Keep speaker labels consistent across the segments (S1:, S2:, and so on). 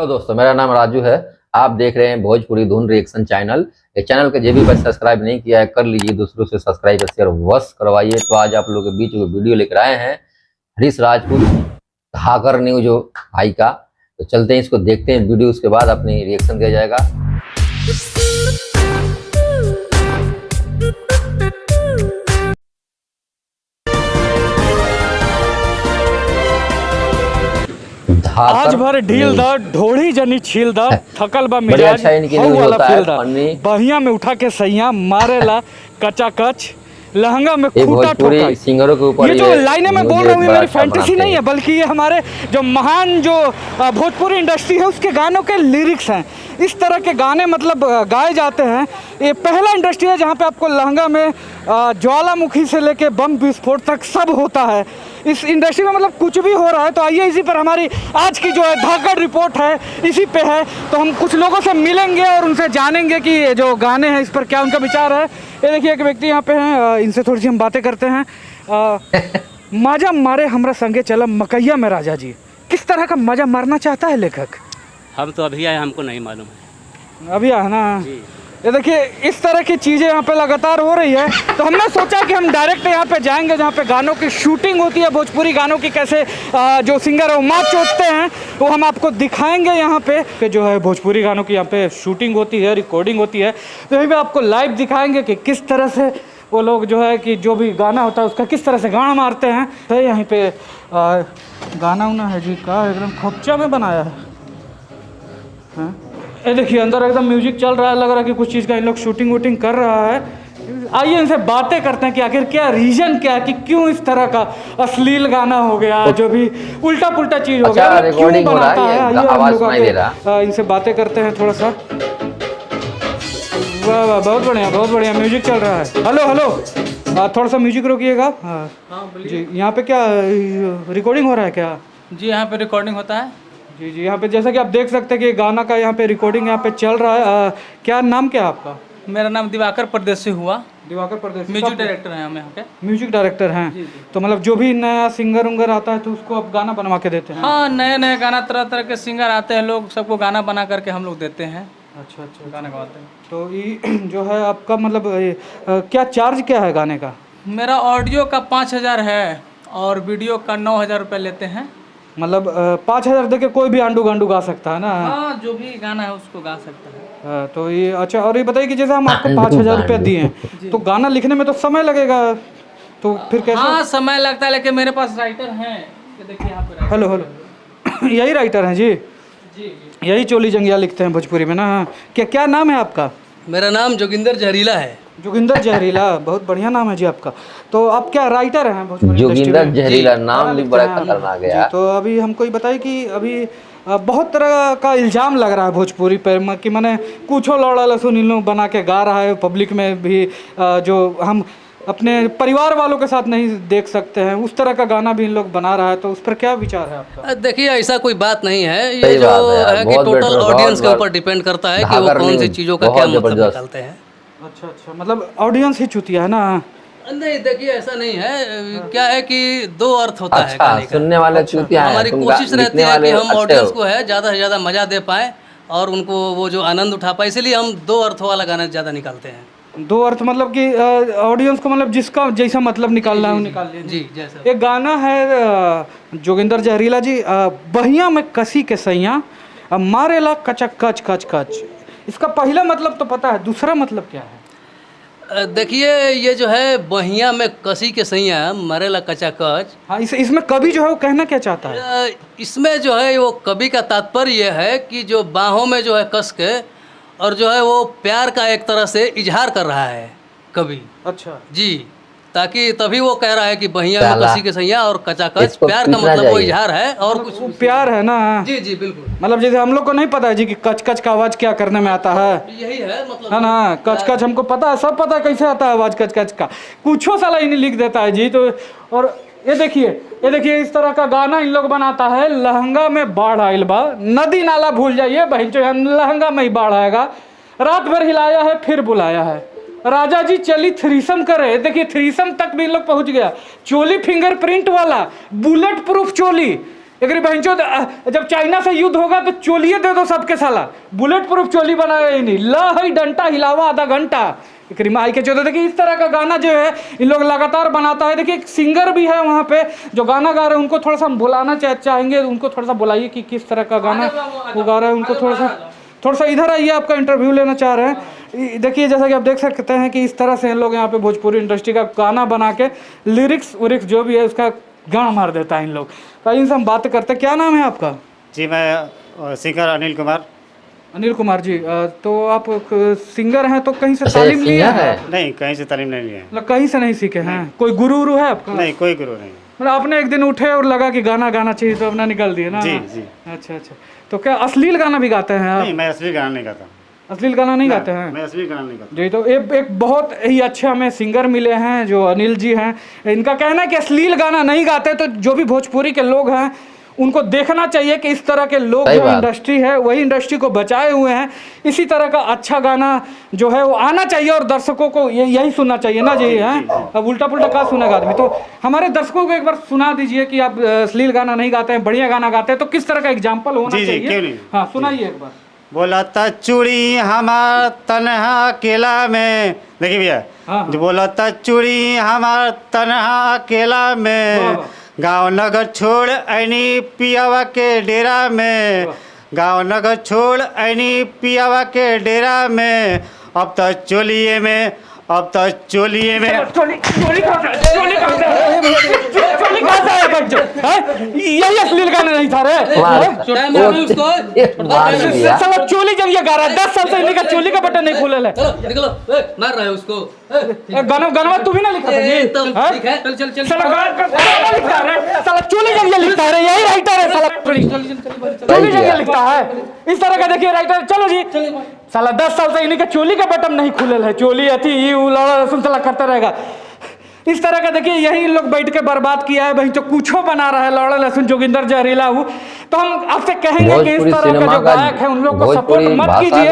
S1: Hello दोस्तों, मेरा नाम राजू है। आप देख रहे हैं भोजपुरी धुन रिएक्शन चैनल। ये चैनल के जो भी बस सब्सक्राइब नहीं किया है कर लीजिए, दूसरों से सब्सक्राइब और शेयर वश करवाइए। तो आज आप लोगों के बीच में वीडियो लेकर आए हैं हरीश राजपूत धाकर न्यूज भाई का। तो चलते हैं, इसको देखते हैं वीडियो, उसके बाद अपनी रिएक्शन दिया जाएगा।
S2: आज भर ढील दा ढोड़ी जनी छील दा थकल बा मिजाज वाला फील दा बहिया में उठा के सैया मारेला कचा कच लहंगा में खूटा ठोका।
S1: सिंगरों के ऊपर
S2: ये जो लाइनें मैं बोल रहा हूँ मेरी फैंटेसी नहीं है, बल्कि ये हमारे जो महान जो भोजपुरी इंडस्ट्री है उसके गानों के लिरिक्स हैं। इस तरह के गाने मतलब गाए जाते हैं। ये पहला इंडस्ट्री है जहाँ पे आपको लहंगा में ज्वालामुखी से लेके बम विस्फोट तक सब होता है। इस इंडस्ट्री में मतलब कुछ भी हो रहा है। तो आइए इसी पर हमारी आज की जो है धाकड़ रिपोर्ट है, इसी पे है। तो हम कुछ लोगों से मिलेंगे और उनसे जानेंगे कि ये जो गाने हैं इस पर क्या उनका विचार है। ये देखिए एक व्यक्ति यहाँ पे हैं, इनसे थोड़ी सी हम बातें करते हैं। माजा मारे हमरा संगे चला मकैया में राजा जी, किस तरह का मजा मारना चाहता है लेखक?
S3: हम तो अभी आए, हमको नहीं मालूम है।
S2: अभी आया ना। ये देखिए इस तरह की चीज़ें यहाँ पे लगातार हो रही है। तो हमने सोचा कि हम डायरेक्ट यहाँ पे जाएंगे जहाँ पे गानों की शूटिंग होती है, भोजपुरी गानों की कैसे जो सिंगर है वो माँ चोटते हैं वो हम आपको दिखाएंगे यहाँ पे कि जो है भोजपुरी गानों की यहाँ पे शूटिंग होती है, रिकॉर्डिंग होती है। तो यहीं पर आपको लाइव दिखाएंगे कि किस तरह से वो लोग जो है कि जो भी गाना होता है उसका किस तरह से गाना मारते हैं। तो यहीं पर गाना उना है जी का एकदम खोपचा में बनाया है। ये देखिए अंदर एकदम म्यूजिक चल रहा है, लग रहा है कि कुछ चीज़ का इन लोग शूटिंग वूटिंग कर रहा है। आइए इनसे बातें करते हैं कि आखिर क्या रीजन क्या है कि क्यों इस तरह का अश्लील गाना हो गया, जो भी उल्टा पुल्टा चीज हो गया, क्यों बनाता है। आइए हम लोग इनसे बातें करते हैं थोड़ा सा। वाह वाह, बहुत बढ़िया बहुत बढ़िया म्यूजिक चल रहा है। हेलो हेलो, थोड़ा सा म्यूजिक रोकिएगा। हाँ जी, यहाँ पे क्या रिकॉर्डिंग हो रहा है क्या?
S4: जी यहाँ पे रिकॉर्डिंग होता है।
S2: जी जी, यहाँ पे जैसा कि आप देख सकते हैं कि गाना का यहाँ पे रिकॉर्डिंग यहाँ पे चल रहा है। क्या नाम क्या है आपका?
S4: मेरा नाम दिवाकर परदेसी हुआ।
S2: दिवाकर परदेसी,
S4: म्यूजिक डायरेक्टर हैं हम यहाँ पे।
S2: म्यूजिक डायरेक्टर हैं। तो मतलब जो भी नया सिंगर उंगर आता है तो उसको आप गाना बनवा के देते हैं?
S4: हाँ, नए नए गाना तरह तरह के सिंगर आते हैं, लोग सबको गाना बना करके हम लोग देते हैं।
S2: अच्छा अच्छा,
S4: गाना गवाते हैं।
S2: तो ये जो है आपका मतलब क्या चार्ज क्या है गाने का?
S4: मेरा ऑडियो का 5,000 है और वीडियो का 9,000 रुपये लेते हैं।
S2: मतलब 5,000 दे के कोई भी आंडू गांडू गा सकता है ना?
S4: हाँ, जो भी गाना है उसको गा सकता है।
S2: तो ये अच्छा, और ये बताइए कि जैसे हम आपको 5,000 रुपये दिए हैं तो गाना लिखने में तो समय लगेगा, तो फिर कैसे?
S4: हाँ समय लगता है, लेकिन मेरे पास राइटर हैं। देखिए यहाँ पे।
S2: हेलो हेलो, यही राइटर हैं जी?
S4: जी,
S2: यही चोली जंगिया लिखते हैं भोजपुरी में ना? क्या क्या नाम है आपका?
S5: मेरा नाम जोगिंदर जहरीला है।
S2: जोगिंदर जहरीला, बहुत बढ़िया नाम है जी आपका। तो आप क्या राइटर हैं भोजपुरी?
S1: जोगिंदर जहरीला नाम भी बड़ा खतरनाक है।
S2: तो अभी हमको ये बताइए कि अभी बहुत तरह का इल्ज़ाम लग रहा है भोजपुरी पर कि मैंने कुछो लौड़ा लहसुन इन लोग बना के गा रहा है पब्लिक में भी, जो हम अपने परिवार वालों के साथ नहीं देख सकते हैं, उस तरह का गाना भी इन लोग बना रहा है। तो उस पर क्या विचार है आपका?
S5: देखिए ऐसा कोई बात नहीं है, ये जो है कि टोटल ऑडियंस के ऊपर डिपेंड करता है कि वो कौन सी चीज़ों का क्या मतलब निकालते हैं।
S2: अच्छा अच्छा, मतलब ऑडियंस ही चुतिया है ना?
S5: नहीं देखिए ऐसा नहीं है, क्या है कि दो अर्थ होता है गाने का।
S1: सुनने वाले चुतिया हैं।
S5: हमारी कोशिश रहती है कि हम ऑडियंस को है ज़्यादा से ज़्यादा मजा दे पाए और उनको वो जो आनंद उठा पाए, इसलिए हम दो अर्थों वाला गाना ज़्यादा निकालते हैं।
S2: दो अर्थ मतलब कि ऑडियंस को मतलब जिसका जैसा मतलब निकालना है वो निकाल ले
S5: जी। जैसा
S2: एक गाना है जोगिंदर जहरीला जी, बहिया में कसी के सैया मारेला कचक कच कच कच, इसका पहला मतलब तो पता है, दूसरा मतलब क्या है?
S5: देखिए ये जो है बहिया में कसी के सैया मरेला कचा कच।
S2: हाँ, इसमें कवि जो है वो कहना क्या चाहता है?
S5: इसमें जो है वो कवि का तात्पर्य ये है कि जो बाहों में जो है कस के और जो है वो प्यार का एक तरह से इजहार कर रहा है कवि।
S2: अच्छा
S5: जी, ताकि तभी वो कह रहा है कि बहिया में कसी के सैया और कचा कच, प्यार का मतलब वो इजहार है और कुछ
S2: प्यार है ना?
S5: जी जी बिल्कुल।
S2: मतलब जैसे हम लोग को नहीं पता है जी कि कच कच का आवाज क्या करने में आता है,
S5: यही है मतलब
S2: है ना? कच कच हमको पता है, सब पता है कैसे आता है आवाज कच कच का, कुछो साला ही नहीं लिख देता है जी। तो और ये देखिए इस तरह का गाना इन लोग बनाता है। लहंगा में बाढ़ आइल बा, नदी नाला भूल जाइए बहन चो, लहंगा में ही बाढ़ आएगा। रात भर हिलाया है फिर बुलाया है, राजा जी चली थ्रीसम करे। देखिए थ्रीसम तक भी इन लोग पहुंच गया। चोली फिंगरप्रिंट वाला, बुलेट प्रूफ चोली, एक बहनचोद जब चाइना से युद्ध होगा तो चोलिए दे दो सबके साला, बुलेट प्रूफ चोली बनाया ही नहीं, ला ही डंटा हिलावा आधा घंटा। माई के चौदह देखिए इस तरह का गाना जो है इन लोग लगातार बनाता है। देखिए एक सिंगर भी है वहाँ पे जो गाना गा रहे हैं, उनको थोड़ा सा हम बुलाना चाहेंगे, उनको थोड़ा सा बुलाइए कि किस तरह का गाना वो गा रहे हैं। उनको थोड़ा सा इधर आइए, आपका इंटरव्यू लेना चाह रहे हैं। देखिए जैसा कि आप देख सकते हैं कि इस तरह से इन लोग यहाँ पे भोजपुरी इंडस्ट्री का गाना बना के लिरिक्स उरिक्स जो भी है उसका गाना मार देता है इन लोग। तो इनसे हम बात करते हैं। क्या नाम है आपका?
S6: जी मैं सिंगर अनिल कुमार।
S2: अनिल कुमार जी, तो आप सिंगर हैं तो कहीं से तालीम लिया है?
S6: नहीं, कहीं से तालीम नहीं लिया है।
S2: मतलब कहीं से नहीं सीखे हैं? कोई गुरु है आपका?
S6: नहीं, कोई गुरु नहीं।
S2: मतलब आपने एक दिन उठे और लगा कि गाना गाना चाहिए तो अपना निकल दिए ना?
S6: जी जी।
S2: अच्छा अच्छा, तो क्या अश्लील गाना भी गाते हैं आप?
S6: नहीं, मैं असली गाना नहीं गाता।
S2: अश्लील गाना नहीं गाते हैं?
S6: मैं असली गाना नहीं गाता।
S2: जी, तो एक बहुत ही अच्छे हमें सिंगर मिले हैं जो अनिल जी हैं। इनका कहना है कि अश्लील गाना नहीं गाते, तो जो भी भोजपुरी के लोग हैं उनको देखना चाहिए कि इस तरह के लोग जो इंडस्ट्री है वही इंडस्ट्री को बचाए हुए हैं। इसी तरह का अच्छा गाना जो है वो आना चाहिए और दर्शकों को यही सुनना चाहिए ना जी। हैं अब उल्टा पुल्टा क्या सुनेगा आदमी। तो हमारे दर्शकों को एक बार सुना दीजिए कि आप अश्लील गाना नहीं गाते हैं, बढ़िया गाना गाते हैं, तो किस तरह का एग्जाम्पल होना
S6: जी,
S2: चाहिए?
S6: क्यों नहीं?
S2: हाँ सुनाइए एक बार।
S6: बोला था चूड़ी हमार तन्हा अकेला में, देखिए भैया,
S2: हाँ।
S6: जो बोला था चूड़ी हमार तन्हा अकेला में, गाँव नगर छोड़ ऐनी पियावा के डेरा में, गाँव नगर छोड़ ऐनी पियावा के डेरा में, अब तो चोलिए में, अब तो चोलिए में।
S2: यही अश्लील गाना नहीं था रे? साला चोली जब ये गा रहा है 10 साल से इनका चोली का बटन नहीं खुले है।
S5: मार रहा है उसको।
S2: गाना तू भी ना लिखा था जी?
S5: ठीक है, चल चल चल।
S2: साला गाना लिखता है, साला चोली जब ये लिखता है, यही राइटर है साला। चोली जब ये लिखता है इस तरह का, देखिए राइटर। चलो जी, साला 10 साल से इन्हीं का चोली का बटन नहीं खुले है। चोली अथी लड़ा लहसुन साला करता रहेगा इस तरह का। देखिए यही लोग बैठ के बर्बाद किया है, वही जो कुछो बना रहा है लौड़ा लहसुन जोगिंदर जहरीला हूँ। तो हम आपसे कहेंगे कि इस तरह का जो गायक है उन लोग को सपोर्ट मत कीजिए।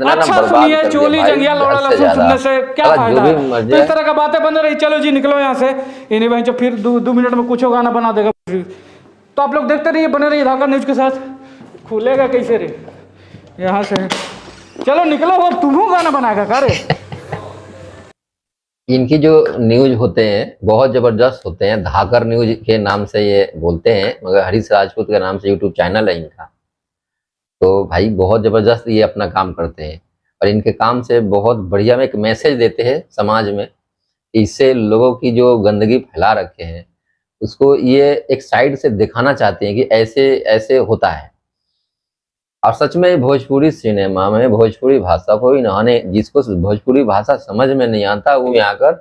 S2: अच्छा सुनिए, चोली जंगिया लौड़ा लहसुन सुनने से क्या फायदा है? तो इस तरह का बातें बन रही। चलो जी निकलो यहाँ से, इन्हीं वहीं जो फिर 2 मिनट में कुछ गाना बना देगा। तो आप लोग देखते रहिए, बने रहिए धाका न्यूज के साथ। खुलेगा कैसे रे यहाँ से? चलो निकलो, अब तुम गाना बनाएगा का रे?
S1: इनकी जो न्यूज होते हैं बहुत जबरदस्त होते हैं। धाकर न्यूज के नाम से ये बोलते हैं, मगर हरीश राजपूत के नाम से यूट्यूब चैनल है इनका। तो भाई बहुत जबरदस्त ये अपना काम करते हैं और इनके काम से बहुत बढ़िया में एक मैसेज देते हैं समाज में। इससे लोगों की जो गंदगी फैला रखे हैं उसको ये एक साइड से दिखाना चाहते हैं कि ऐसे ऐसे होता है। और सच में भोजपुरी सिनेमा में भोजपुरी भाषा को इन्होंने, जिसको भोजपुरी भाषा समझ में नहीं आता वो में आकर,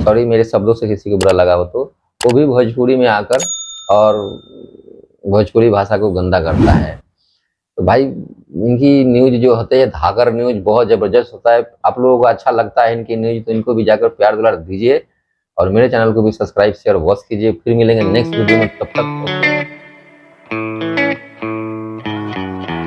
S1: सॉरी मेरे शब्दों से किसी को बुरा लगा हो तो, वो भी भोजपुरी में आकर और भोजपुरी भाषा को गंदा करता है। तो भाई इनकी न्यूज जो होते हैं धाकर न्यूज बहुत जबरदस्त होता है। आप लोगों को अच्छा लगता है इनकी न्यूज तो इनको भी जाकर प्यार दुलार दीजिए और मेरे चैनल को भी सब्सक्राइब शेयर वॉच कीजिए। फिर मिलेंगे नेक्स्ट वीडियो में, तब तक